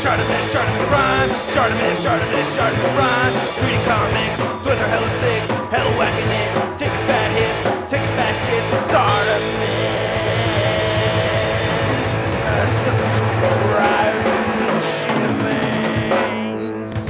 ShartimusPrime. Reading comics, toys are hella sick, hella whacking it, taking bad hits, taking bad shit. Subscribe.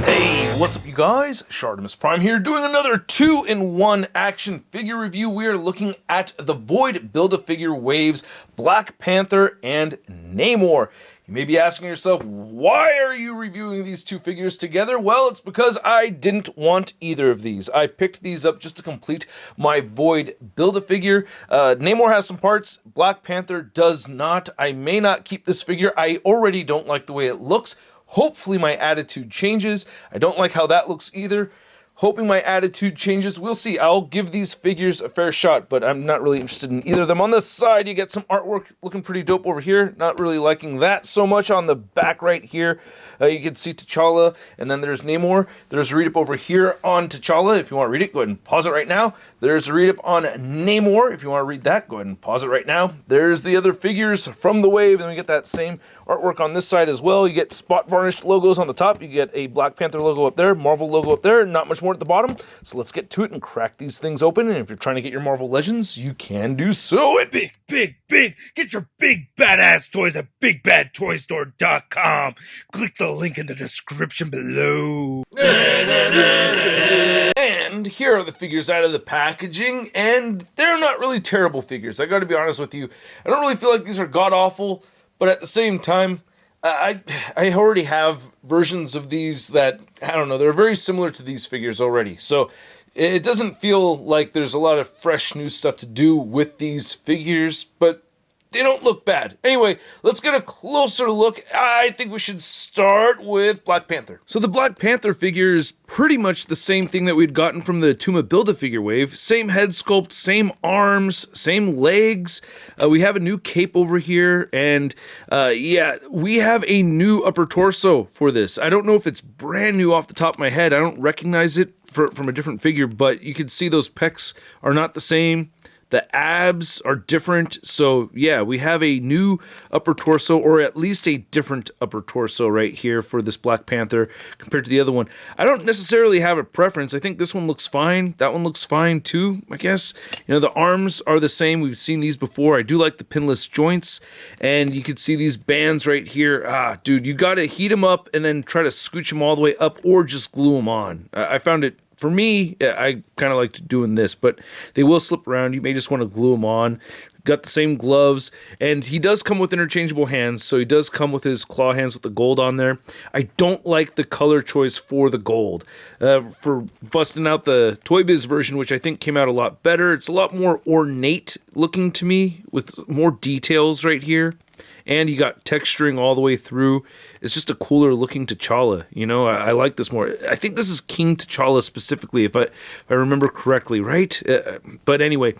Hey, what's up you guys? ShartimusPrime here, doing another 2-in-1 action figure review. We are looking at the Void Build-A-Figure Waves, Black Panther, and Namor. You may be asking yourself, why are you reviewing these two figures together? Well, it's because I didn't want either of these. I picked these up just to complete my Void Build-A-Figure. Namor has some parts, Black Panther does not. I may not keep this figure. I already don't like the way it looks. Hopefully my attitude changes. I don't like how that looks either. Hoping my attitude changes. We'll see. I'll give these figures a fair shot, but I'm not really interested in either of them. On the side, you get some artwork looking pretty dope over here. Not really liking that so much. On the back right here, you can see T'Challa, and then there's Namor. There's a read-up over here on T'Challa. If you want to read it, go ahead and pause it right now. There's a read-up on Namor. If you want to read that, go ahead and pause it right now. There's the other figures from the wave, and we get that same artwork on this side as well. You get spot varnished logos on the top. You get a Black Panther logo up there, Marvel logo up there, not much more at the bottom. So let's get to it and crack these things open. And if you're trying to get your Marvel Legends, you can do so. Big! Get your big badass toys at BigBadToyStore.com. Click the link in the description below. And here are the figures out of the packaging, and they're not really terrible figures. I gotta be honest with you. I don't really feel like these are god-awful, but at the same time, I already have versions of these that, I don't know, they're very similar to these figures already. So it doesn't feel like there's a lot of fresh new stuff to do with these figures, but they don't look bad. Anyway, let's get a closer look. I think we should start with Black Panther. So the Black Panther figure is pretty much the same thing that we'd gotten from the Tuma Build-A-Figure wave. Same head sculpt, same arms, same legs. We have a new cape over here, and yeah, we have a new upper torso for this. I don't know if it's brand new off the top of my head. I don't recognize it from a different figure, but you can see those pecs are not the same. The abs are different, so yeah, we have a new upper torso, or at least a different upper torso right here for this Black Panther compared to the other one. I don't necessarily have a preference. I think this one looks fine. That one looks fine too, I guess. You know, the arms are the same. We've seen these before. I do like the pinless joints, and you can see these bands right here. Ah, dude, you gotta heat them up and then try to scooch them all the way up, or just glue them on. I found it, for me, I kind of liked doing this, but they will slip around. You may just want to glue them on. Got the same gloves, and he does come with interchangeable hands, so he does come with his claw hands with the gold on there. I don't like the color choice for the gold. For busting out the Toy Biz version, which I think came out a lot better, it's a lot more ornate looking to me, with more details right here. And you got texturing all the way through. It's just a cooler looking T'Challa, you know? I like this more. I think this is King T'Challa specifically, if I remember correctly, right? But anyway,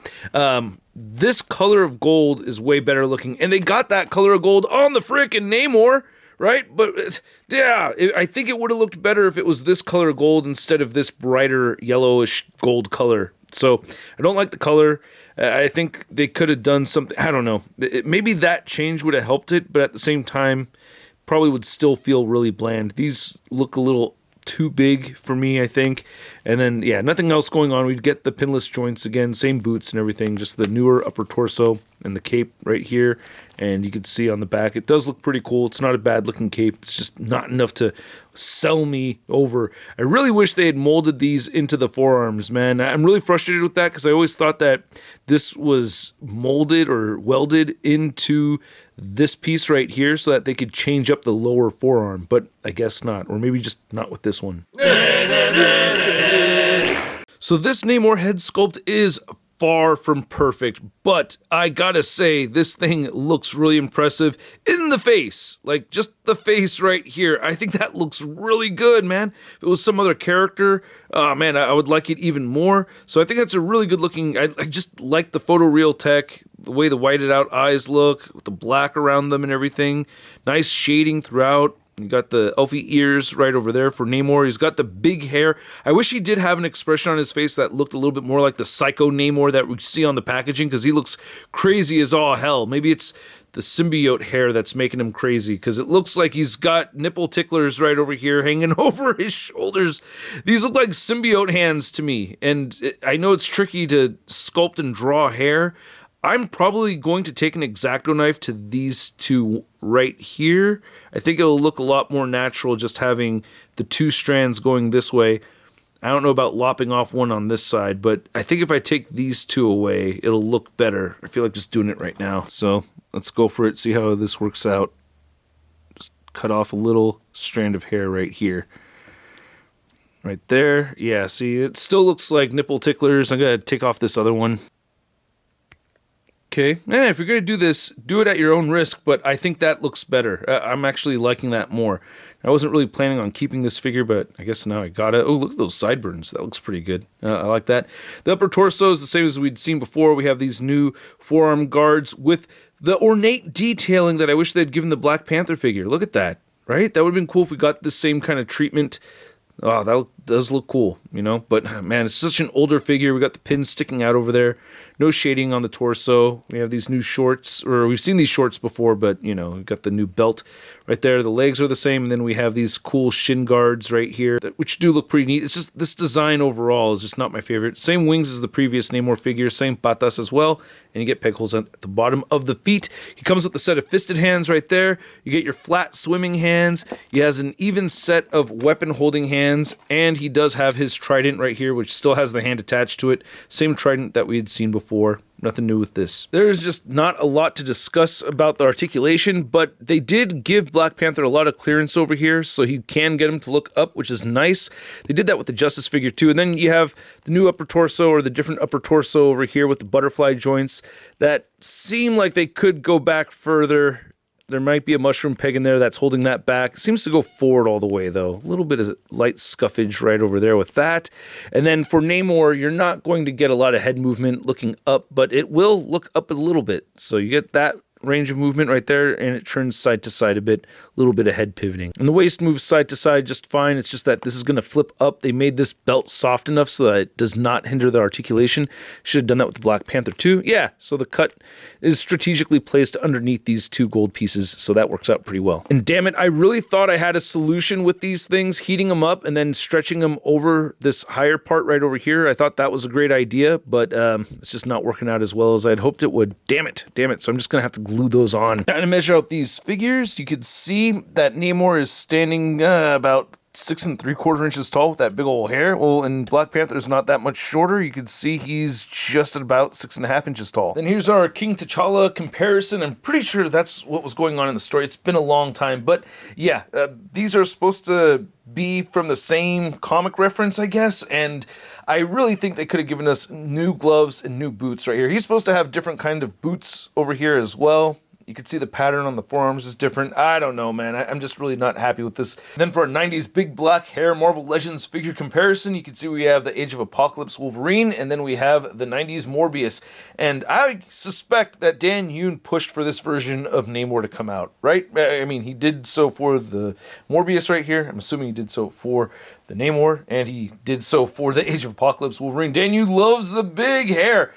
this color of gold is way better looking. And they got that color of gold on the frickin' Namor, right? But yeah, I think it would have looked better if it was this color of gold instead of this brighter yellowish gold color. So I don't like the color. I think they could have done something. I don't know. Maybe that change would have helped it, but at the same time, probably would still feel really bland. These look a little too big for me, I think. And then, yeah, nothing else going on. We'd get the pinless joints again, same boots and everything, just the newer upper torso and the cape right here. And you can see on the back, it does look pretty cool. It's not a bad looking cape. It's just not enough to sell me over. I really wish they had molded these into the forearms, man. I'm really frustrated with that because I always thought that this was molded or welded into this piece right here so that they could change up the lower forearm, but I guess not, or maybe just not with this one. So this Namor head sculpt is far from perfect, but I gotta say, this thing looks really impressive in the face. Like, just the face right here. I think that looks really good, man. If it was some other character, man, I would like it even more. So I think that's a really good looking, I just like the photoreal tech, the way the whited out eyes look, with the black around them and everything. Nice shading throughout. You got the elfy ears right over there for Namor. He's got the big hair. I wish he did have an expression on his face that looked a little bit more like the psycho Namor that we see on the packaging, because he looks crazy as all hell. Maybe it's the symbiote hair that's making him crazy, because it looks like he's got nipple ticklers right over here hanging over his shoulders. These look like symbiote hands to me, and I know it's tricky to sculpt and draw hair. I'm probably going to take an X-Acto knife to these two right here. I think it'll look a lot more natural just having the two strands going this way. I don't know about lopping off one on this side, but I think if I take these two away, it'll look better. I feel like just doing it right now. So let's go for it, see how this works out. Just cut off a little strand of hair right here. Right there. Yeah, see, it still looks like nipple ticklers. I'm going to take off this other one. Okay, if you're going to do this, do it at your own risk, but I think that looks better. I'm actually liking that more. I wasn't really planning on keeping this figure, but I guess now I got it. Oh, look at those sideburns. That looks pretty good. I like that. The upper torso is the same as we'd seen before. We have these new forearm guards with the ornate detailing that I wish they'd given the Black Panther figure. Look at that, right? That would have been cool if we got the same kind of treatment. Oh, that does look cool, you know? But, man, it's such an older figure. We got the pins sticking out over there. No shading on the torso. We have these new shorts, or we've seen these shorts before, but, you know, we've got the new belt right there. The legs are the same, and then we have these cool shin guards right here, which do look pretty neat. It's just this design overall is just not my favorite. Same wings as the previous Namor figure, same patas as well, and you get peg holes at the bottom of the feet. He comes with a set of fisted hands right there. You get your flat swimming hands. He has an even set of weapon holding hands, and he does have his trident right here, which still has the hand attached to it. Same trident that we had seen before. Nothing new with this. There's just not a lot to discuss about the articulation, but they did give Black Panther a lot of clearance over here, so you can get him to look up, which is nice. They did that with the Justice figure too, and then you have the new upper torso, or the different upper torso over here with the butterfly joints that seem like they could go back further. There might be a mushroom peg in there that's holding that back. It seems to go forward all the way, though. A little bit of light scuffage right over there with that. And then for Namor, you're not going to get a lot of head movement looking up, but it will look up a little bit. So you get that range of movement right there, and it turns side to side a bit, a little bit of head pivoting. And the waist moves side to side just fine. It's just that this is going to flip up. They made this belt soft enough so that it does not hinder the articulation. Should have done that with the Black Panther too. Yeah, so the cut is strategically placed underneath these two gold pieces, so that works out pretty well. And damn it, I really thought I had a solution with these things, heating them up and then stretching them over this higher part right over here. I thought that was a great idea, but it's just not working out as well as I'd hoped it would. Damn it. So I'm just going to have to glue those on. Trying to measure out these figures, you can see that Namor is standing about 6 3/4 inches tall with that big old hair. Well, and Black Panther is not that much shorter. You can see he's just at about 6.5 inches tall. Then here's our King T'Challa comparison. I'm pretty sure that's what was going on in the story. It's been a long time, but yeah, these are supposed to be from the same comic reference, I guess, and I really think they could have given us new gloves and new boots right here. He's supposed to have different kind of boots over here as well. You can see the pattern on the forearms is different. I don't know, man. I'm just really not happy with this. Then for a 90s big black hair Marvel Legends figure comparison, you can see we have the Age of Apocalypse Wolverine, and then we have the 90s Morbius. And I suspect that Dan Yoon pushed for this version of Namor to come out, right? I mean, he did so for the Morbius right here. I'm assuming he did so for the Namor, and he did so for the Age of Apocalypse Wolverine. Dan Yoon loves the big hair.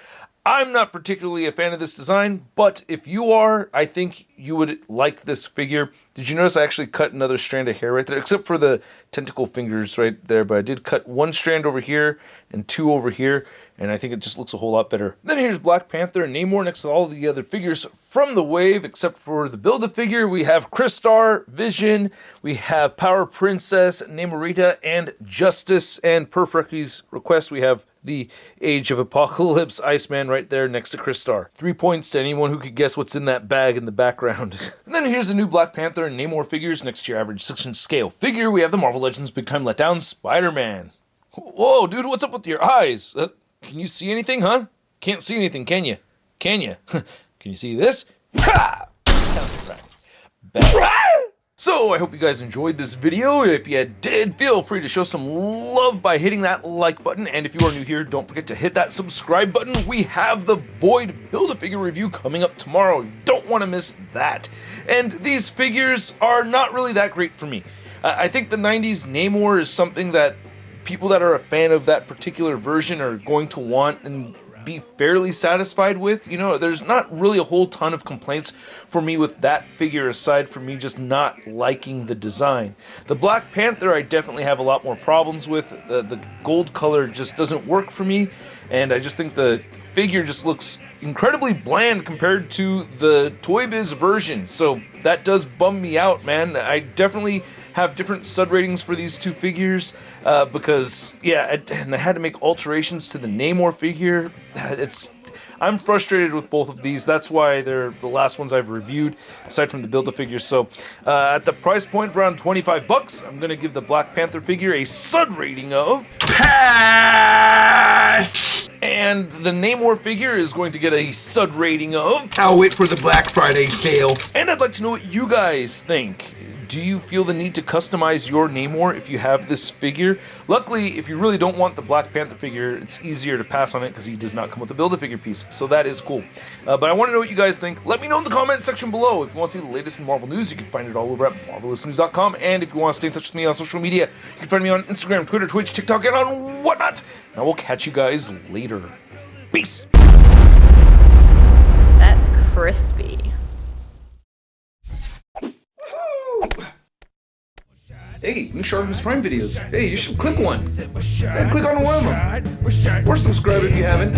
I'm not particularly a fan of this design, but if you are, I think you would like this figure. Did you notice I actually cut another strand of hair right there, except for the tentacle fingers right there, but I did cut one strand over here and two over here, and I think it just looks a whole lot better. Then here's Black Panther and Namor next to all the other figures from the wave, except for the Build-A-Figure. We have Crystar, Vision, we have Power Princess, Namorita, and Justice, and per Frecky's request, we have the Age of Apocalypse Iceman right there next to Crystar. 3 points to anyone who could guess what's in that bag in the background. And then here's the new Black Panther and Namor figures next to your average 6-inch scale figure. We have the Marvel Legends Big Time Letdown Spider-Man. Whoa, dude, what's up with your eyes? Can you see anything, huh? Can't see anything, can you? Can you? Can you see this? Ha! Bad. So, I hope you guys enjoyed this video. If you did, feel free to show some love by hitting that like button. And if you are new here, don't forget to hit that subscribe button. We have the Void Build-A-Figure review coming up tomorrow. You don't want to miss that. And these figures are not really that great for me. I think the 90s Namor is something that people that are a fan of that particular version are going to want, and be fairly satisfied with. You know, there's not really a whole ton of complaints for me with that figure aside from me just not liking the design. The Black Panther I definitely have a lot more problems with. The gold color just doesn't work for me, and I just think the figure just looks incredibly bland compared to the Toy Biz version, so that does bum me out, man. I definitely have different stud ratings for these two figures because, yeah, and I had to make alterations to the Namor figure. I'm frustrated with both of these. That's why they're the last ones I've reviewed, aside from the Build-A-Figure. So, at the price point around $25, I'm gonna give the Black Panther figure a stud rating of pass. And the Namor figure is going to get a stud rating of I'll wait for the Black Friday sale. And I'd like to know what you guys think. Do you feel the need to customize your Namor if you have this figure? Luckily, if you really don't want the Black Panther figure, it's easier to pass on it because he does not come with a Build-A-Figure piece, so that is cool. But I want to know what you guys think. Let me know in the comment section below. If you want to see the latest in Marvel news, you can find it all over at marvelousnews.com. And if you want to stay in touch with me on social media, you can find me on Instagram, Twitter, Twitch, TikTok, and on whatnot. And I will catch you guys later. Peace! That's crispy. Hey, new ShartimusPrime videos. Hey, you should click one. Yeah, click on one of them. Or subscribe if you haven't.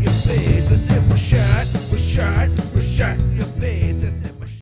Your face,